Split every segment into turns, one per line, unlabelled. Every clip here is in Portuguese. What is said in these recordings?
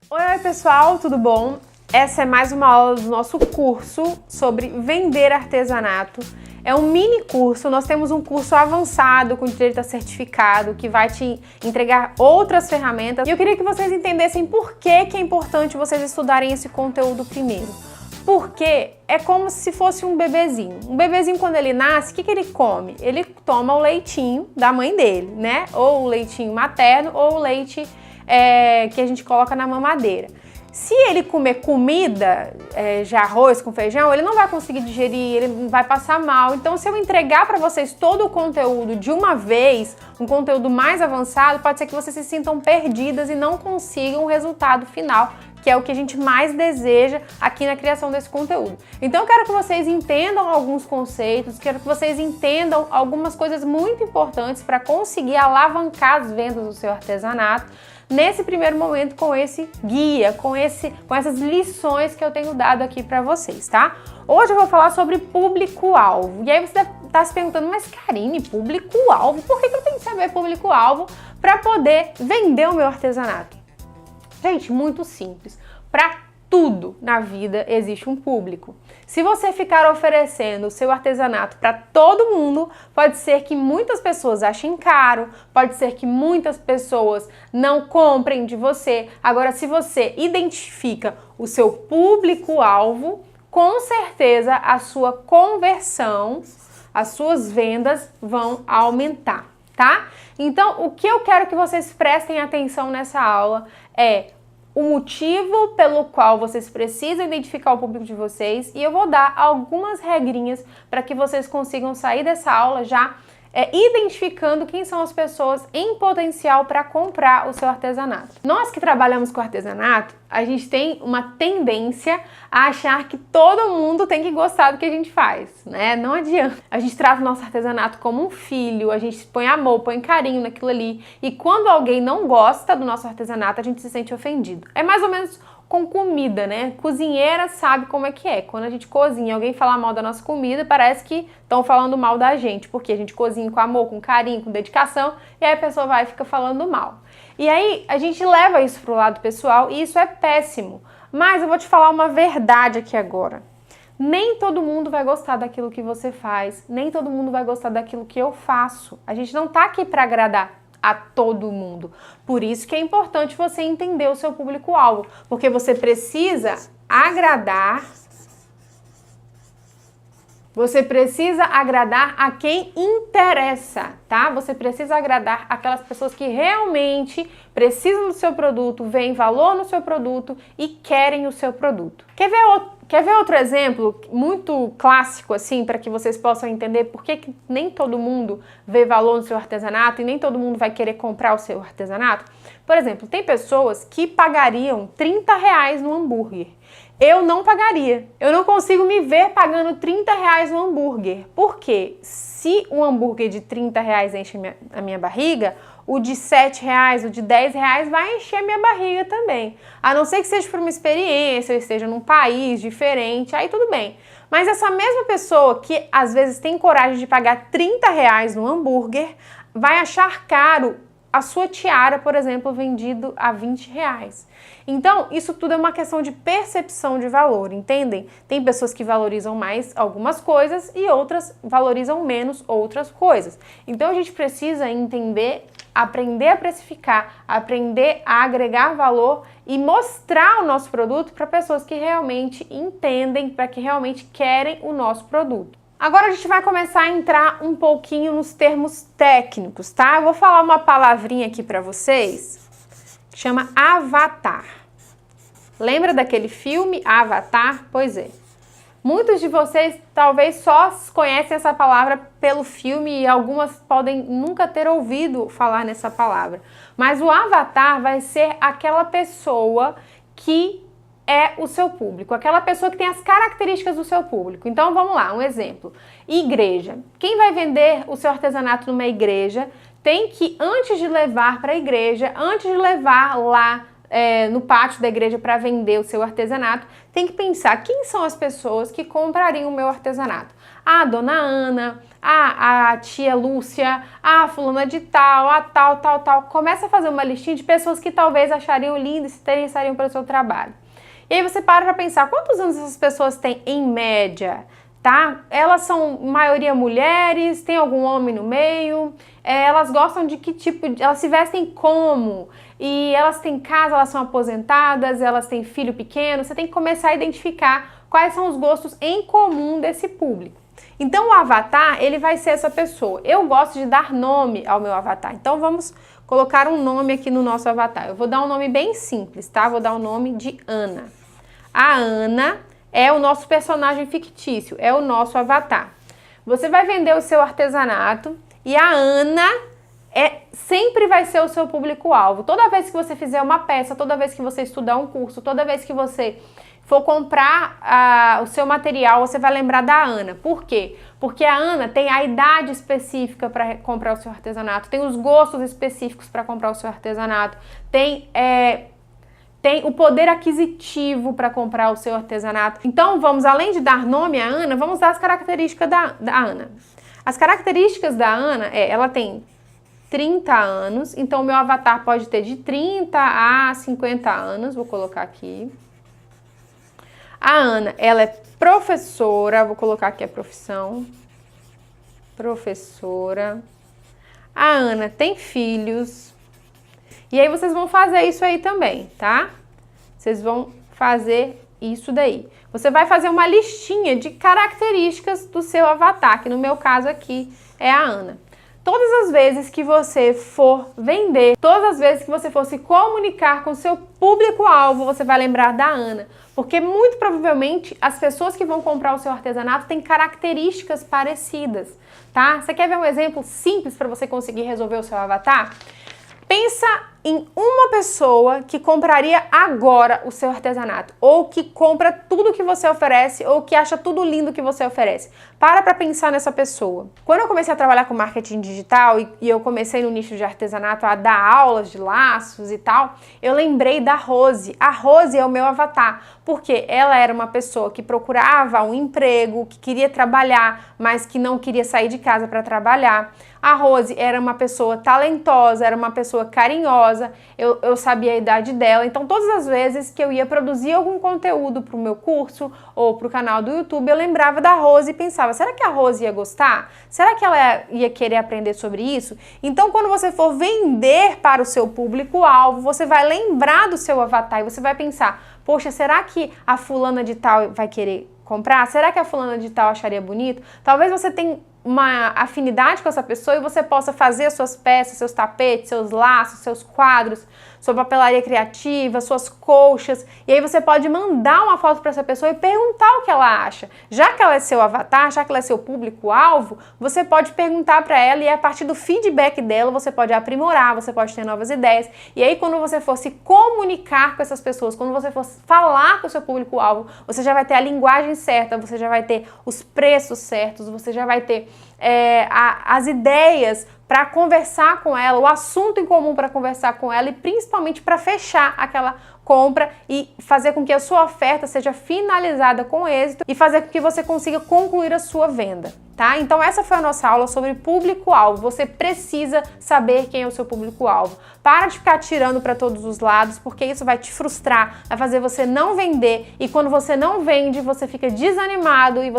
Oi pessoal, tudo bom? Essa é mais uma aula do nosso curso sobre vender artesanato. É um mini curso, nós temos um curso avançado com direito a certificado que vai te entregar outras ferramentas. E eu queria que vocês entendessem por que é importante vocês estudarem esse conteúdo primeiro. Porque é como se fosse um bebezinho. Um bebezinho, quando ele nasce, o que ele come? Ele toma o leitinho da mãe dele, né? Ou o leitinho materno ou o leite que a gente coloca na mamadeira. Se ele comer comida, de arroz com feijão, ele não vai conseguir digerir, ele vai passar mal. Então, se eu entregar para vocês todo o conteúdo de uma vez, um conteúdo mais avançado, pode ser que vocês se sintam perdidas e não consigam o resultado final, que é o que a gente mais deseja aqui na criação desse conteúdo. Então, eu quero que vocês entendam alguns conceitos, quero que vocês entendam algumas coisas muito importantes para conseguir alavancar as vendas do seu artesanato, nesse primeiro momento, com esse guia, com essas lições que eu tenho dado aqui para vocês, tá? Hoje eu vou falar sobre público-alvo. E aí você deve estar se perguntando, mas Karine, público-alvo? Por que eu tenho que saber público-alvo para poder vender o meu artesanato? Gente, muito simples. Para tudo na vida existe um público. Se você ficar oferecendo o seu artesanato para todo mundo, pode ser que muitas pessoas achem caro, pode ser que muitas pessoas não comprem de você. Agora, se você identifica o seu público-alvo, com certeza a sua conversão, as suas vendas vão aumentar, tá? Então, o que eu quero que vocês prestem atenção nessa aula é o motivo pelo qual vocês precisam identificar o público de vocês, e eu vou dar algumas regrinhas para que vocês consigam sair dessa aula já identificando quem são as pessoas em potencial para comprar o seu artesanato. Nós que trabalhamos com artesanato, a gente tem uma tendência a achar que todo mundo tem que gostar do que a gente faz, né? Não adianta. A gente trata o nosso artesanato como um filho, a gente põe amor, põe carinho naquilo ali, e quando alguém não gosta do nosso artesanato, a gente se sente ofendido. É mais ou menos com comida, né? Cozinheira sabe como é que é. Quando a gente cozinha, alguém fala mal da nossa comida, parece que estão falando mal da gente, porque a gente cozinha com amor, com carinho, com dedicação, e aí a pessoa vai e fica falando mal. E aí a gente leva isso pro lado pessoal e isso é péssimo. Mas eu vou te falar uma verdade aqui agora. Nem todo mundo vai gostar daquilo que você faz, nem todo mundo vai gostar daquilo que eu faço. A gente não tá aqui para agradar a todo mundo. Por isso que é importante você entender o seu público-alvo, porque você precisa agradar a quem interessa, tá? Você precisa agradar aquelas pessoas que realmente precisam do seu produto, veem valor no seu produto e querem o seu produto. Quer ver outro exemplo muito clássico, assim, para que vocês possam entender por que nem todo mundo vê valor no seu artesanato e nem todo mundo vai querer comprar o seu artesanato? Por exemplo, tem pessoas que pagariam R$30 no hambúrguer. Eu não pagaria. Eu não consigo me ver pagando R$30 no hambúrguer. Por quê? Se um hambúrguer de R$30 enche a minha barriga, o de R$7, o de R$10 vai encher a minha barriga também. A não ser que seja por uma experiência, eu esteja num país diferente, aí tudo bem. Mas essa mesma pessoa que às vezes tem coragem de pagar R$30 no hambúrguer, vai achar caro a sua tiara, por exemplo, vendido a R$20. Então, isso tudo é uma questão de percepção de valor, entendem? Tem pessoas que valorizam mais algumas coisas e outras valorizam menos outras coisas. Então, a gente precisa entender, aprender a precificar, aprender a agregar valor e mostrar o nosso produto para pessoas que realmente entendem, para que realmente querem o nosso produto. Agora a gente vai começar a entrar um pouquinho nos termos técnicos, tá? Eu vou falar uma palavrinha aqui para vocês que chama avatar. Lembra daquele filme Avatar? Pois é. Muitos de vocês talvez só conhecem essa palavra pelo filme e algumas podem nunca ter ouvido falar nessa palavra. Mas o avatar vai ser aquela pessoa que é o seu público, aquela pessoa que tem as características do seu público. Então vamos lá, um exemplo. Igreja. Quem vai vender o seu artesanato numa igreja tem que, antes de levar para a igreja, antes de levar lá no pátio da igreja para vender o seu artesanato, tem que pensar quem são as pessoas que comprariam o meu artesanato. A dona Ana, a tia Lúcia, a fulana de tal, a tal. Começa a fazer uma listinha de pessoas que talvez achariam lindo e se interessariam pelo seu trabalho. E aí você para pensar quantos anos essas pessoas têm em média, tá? Elas são maioria mulheres, tem algum homem no meio, elas gostam de que tipo, elas se vestem como, e elas têm casa, elas são aposentadas, elas têm filho pequeno. Você tem que começar a identificar quais são os gostos em comum desse público. Então o avatar, ele vai ser essa pessoa. Eu gosto de dar nome ao meu avatar, então vamos colocar um nome aqui no nosso avatar. Eu vou dar um nome bem simples, tá? Vou dar o nome de Ana. A Ana é o nosso personagem fictício, é o nosso avatar. Você vai vender o seu artesanato e a Ana sempre vai ser o seu público-alvo. Toda vez que você fizer uma peça, toda vez que você estudar um curso, toda vez que você for comprar o seu material, você vai lembrar da Ana. Por quê? Porque a Ana tem a idade específica para comprar o seu artesanato, tem os gostos específicos para comprar o seu artesanato, tem o poder aquisitivo para comprar o seu artesanato. Então vamos, além de dar nome à Ana, vamos dar as características da Ana. As características da Ana ela tem 30 anos, então o meu avatar pode ter de 30 a 50 anos, vou colocar aqui. A Ana, ela é professora, vou colocar aqui a profissão, professora. A Ana tem filhos. E aí vocês vão fazer isso aí também, tá? Vocês vão fazer isso daí. Você vai fazer uma listinha de características do seu avatar, que no meu caso aqui é a Ana. Todas as vezes que você for vender, todas as vezes que você for se comunicar com o seu público-alvo, você vai lembrar da Ana. Porque muito provavelmente as pessoas que vão comprar o seu artesanato têm características parecidas, tá? Você quer ver um exemplo simples para você conseguir resolver o seu avatar? Pensa em uma pessoa que compraria agora o seu artesanato, ou que compra tudo que você oferece, ou que acha tudo lindo que você oferece. Para pensar nessa pessoa. Quando eu comecei a trabalhar com marketing digital e eu comecei no nicho de artesanato a dar aulas de laços e tal, eu lembrei da Rose. A Rose é o meu avatar, porque ela era uma pessoa que procurava um emprego, que queria trabalhar, mas que não queria sair de casa para trabalhar. A Rose era uma pessoa talentosa, era uma pessoa carinhosa, eu sabia a idade dela, então todas as vezes que eu ia produzir algum conteúdo para o meu curso ou para o canal do YouTube, eu lembrava da Rose e pensava, será que a Rose ia gostar? Será que ela ia querer aprender sobre isso? Então quando você for vender para o seu público-alvo, você vai lembrar do seu avatar e você vai pensar, poxa, será que a fulana de tal vai querer comprar? Será que a fulana de tal acharia bonito? Talvez você tenha uma afinidade com essa pessoa e você possa fazer suas peças, seus tapetes, seus laços, seus quadros, sua papelaria criativa, suas colchas, e aí você pode mandar uma foto para essa pessoa e perguntar o que ela acha. Já que ela é seu avatar, já que ela é seu público-alvo, você pode perguntar para ela e a partir do feedback dela você pode aprimorar, você pode ter novas ideias, e aí quando você for se comunicar com essas pessoas, quando você for falar com o seu público-alvo, você já vai ter a linguagem certa, você já vai ter os preços certos, você já vai ter as ideias para conversar com ela, o assunto em comum para conversar com ela e principalmente para fechar aquela compra e fazer com que a sua oferta seja finalizada com êxito e fazer com que você consiga concluir a sua venda, tá? Então essa foi a nossa aula sobre público-alvo. Você precisa saber quem é o seu público-alvo. Para de ficar tirando para todos os lados, porque isso vai te frustrar, vai fazer você não vender e quando você não vende, você fica desanimado e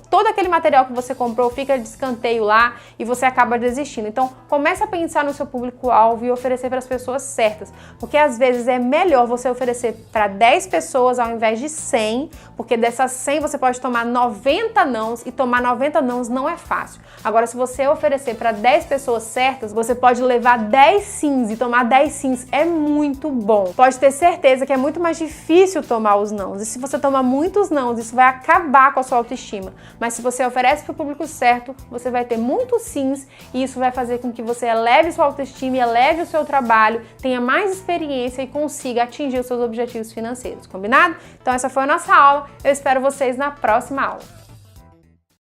todo aquele material que você comprou fica de escanteio lá e você acaba desistindo. Então comece a pensar no seu público-alvo e oferecer para as pessoas certas, porque às vezes é melhor você oferecer para 10 pessoas ao invés de 100, porque dessas 100 você pode tomar 90 nãos e tomar 90 nãos não é fácil. Agora, se você oferecer para 10 pessoas certas, você pode levar 10 sims e tomar 10 sims é muito bom. Pode ter certeza que é muito mais difícil tomar os nãos e se você tomar muitos nãos, isso vai acabar com a sua autoestima. Mas se você oferece para o público certo, você vai ter muitos sims e isso vai fazer com que você eleve sua autoestima, eleve o seu trabalho, tenha mais experiência e consiga atingir os seus objetivos financeiros, combinado? Então essa foi a nossa aula, eu espero vocês na próxima aula.